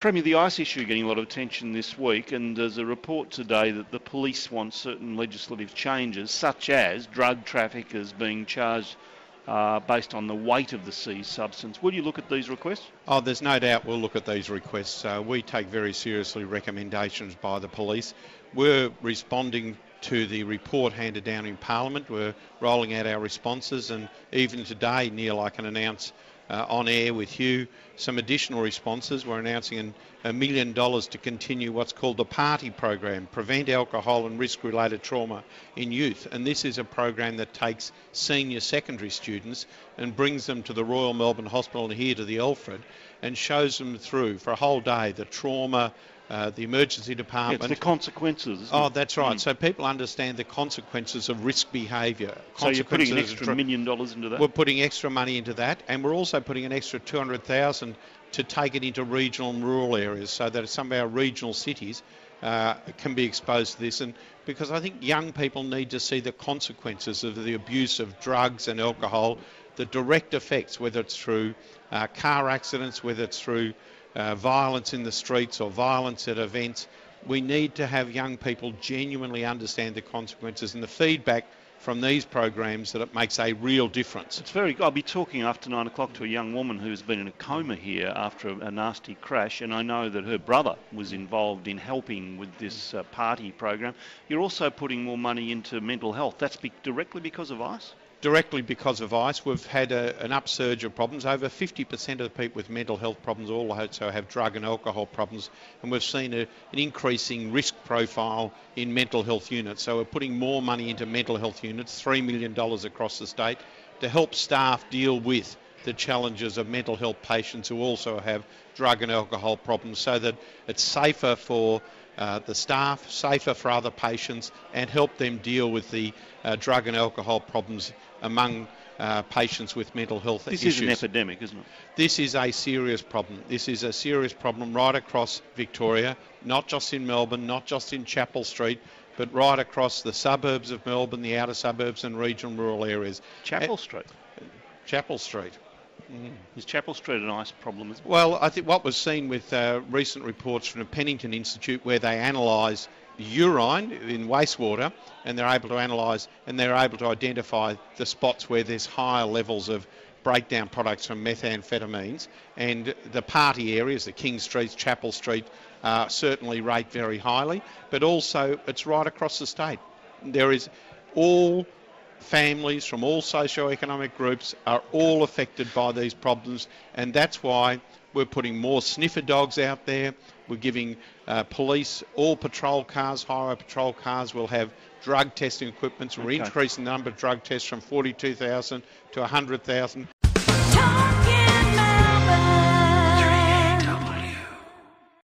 Premier, the ICE issue getting a lot of attention this week, and there's a report today that the police want certain legislative changes, such as drug traffickers being charged based on the weight of the seized substance. Will you look at these requests? Oh, there's no doubt we'll look at these requests. We take very seriously recommendations by the police. We're responding to the report handed down in Parliament. We're rolling out our responses, and even today, Neil, I can announce on air with you some additional responses. We're announcing $1 million to continue what's called the PARTY program, Prevent Alcohol and Risk-Related Trauma in Youth. And this is a program that takes senior secondary students and brings them to the Royal Melbourne Hospital and here to the Alfred and shows them through for a whole day the trauma, the emergency department. It's the consequences, isn't it? That's right. So people understand the consequences of risk behaviour. So you're putting an extra $1 million into that? We're putting extra money into that, and we're also putting an extra $200,000 to take it into regional and rural areas so that some of our regional cities can be exposed to this. And because I think young people need to see the consequences of the abuse of drugs and alcohol, the direct effects, whether it's through car accidents, whether it's through violence in the streets or violence at events. We need to have young people genuinely understand the consequences, and the feedback from these programs that it makes a real difference. It's very good. I'll be talking after 9 o'clock to a young woman who's been in a coma here after a nasty crash, and I know that her brother was involved in helping with this PARTY program. You're also putting more money into mental health. That's directly because of ICE? Directly because of ICE. We've had an upsurge of problems. Over 50% of the people with mental health problems also have drug and alcohol problems, and we've seen an increasing risk profile in mental health units. So we're putting more money into mental health units, $3 million across the state, to help staff deal with the challenges of mental health patients who also have drug and alcohol problems, so that it's safer for the staff, safer for other patients, and help them deal with the drug and alcohol problems among patients with mental health issues. This is an epidemic, isn't it? This is a serious problem. This is a serious problem right across Victoria, not just in Melbourne, not just in Chapel Street, but right across the suburbs of Melbourne, the outer suburbs and regional rural areas. Chapel Street? Chapel Street. Is Chapel Street an ICE problem? Isn't it? Well, I think what was seen with recent reports from the Pennington Institute, where they analyse urine in wastewater, and they're able to analyse and they're able to identify the spots where there's higher levels of breakdown products from methamphetamines, and the party areas, the King Street, Chapel Street, certainly rate very highly, but also it's right across the state. There is all families from all socio-economic groups are all affected by these problems, and that's why we're putting more sniffer dogs out there. We're giving police, all patrol cars, highway patrol cars will have drug testing equipment. We're increasing the number of drug tests from 42,000 to 100,000.